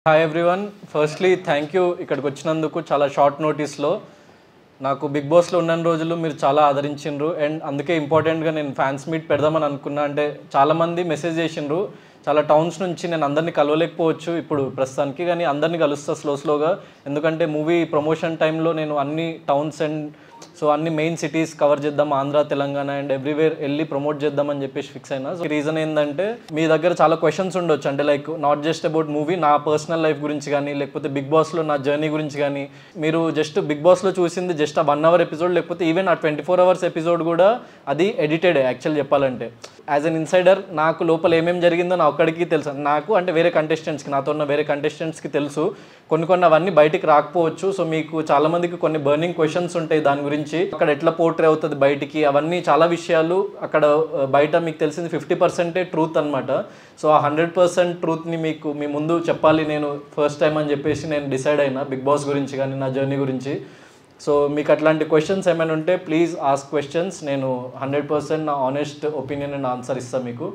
Hi everyone. Firstly thank you ఇక్కడికి వచ్చినందుకు. చాలా షార్ట్ నోటీస్లో నాకు బిగ్ బాస్లో ఉన్న రోజులు మీరు చాలా ఆదరించిండ్రు అండ్ అందుకే ఇంపార్టెంట్గా నేను ఫ్యాన్స్ మీట్ పెడదామని అనుకున్నా. అంటే చాలామంది మెసేజ్ చేసిండ్రు, చాలా టౌన్స్ నుంచి నేను అందరినీ కలవలేకపోవచ్చు ఇప్పుడు ప్రస్తుతానికి, కానీ అందరినీ కలుస్తా స్లోగా. ఎందుకంటే మూవీ ప్రమోషన్ టైంలో నేను అన్ని టౌన్స్ అండ్ అన్ని మెయిన్ సిటీస్ కవర్ చేద్దాం, ఆంధ్ర తెలంగాణ అండ్ ఎవ్రీవేర్ వెళ్ళి ప్రమోట్ చేద్దామని చెప్పేసి ఫిక్స్ అయినా. సో రీజన్ ఏంటంటే మీ దగ్గర చాలా క్వశ్చన్స్ ఉండొచ్చు, అంటే like not just about movie, నా పర్సనల్ లైఫ్ గురించి కానీ లేకపోతే బిగ్ బాస్లో నా జర్నీ గురించి కానీ. మీరు జస్ట్ బిగ్ బాస్లో చూసింది జస్ట్ ఆ 1 hour ఎపిసోడ్, లేకపోతే ఈవెన్ ఆ 24 hours ఎపిసోడ్ కూడా అది ఎడిటెడ్ యాక్చువల్ చెప్పాలంటే. యాజ్ అన్ ఇన్సైడర్ నాకు లోపల ఏమేమి జరిగిందో నా ఒక్కడికి తెలుసు, నాకు అంటే వేరే కంటెస్టెంట్స్కి, నాతో ఉన్న వేరే కంటెస్టెంట్స్కి తెలుసు. కొన్ని అవన్నీ బయటికి రాకపోవచ్చు. సో మీకు చాలామందికి కొన్ని బర్నింగ్ క్వశ్చన్స్ ఉంటాయి దాని గురించి, అక్కడ ఎట్లా పోర్ట్రే అవుతుంది బయటికి, అవన్నీ చాలా విషయాలు అక్కడ బయట మీకు తెలిసింది 50% ట్రూత్ అనమాట. సో ఆ 100% ట్రూత్ని మీకు మీ ముందు చెప్పాలి నేను ఫస్ట్ టైం అని చెప్పేసి నేను డిసైడ్ అయినా బిగ్ బాస్ గురించి కానీ నా జర్నీ గురించి. సో మీకు అట్లాంటి క్వశ్చన్స్ ఏమైనా ఉంటే ప్లీజ్ ఆస్క్ క్వశ్చన్స్. నేను 100% నా ఆనెస్ట్ ఒపీనియన్ అండ్ ఆన్సర్ ఇస్తాను మీకు.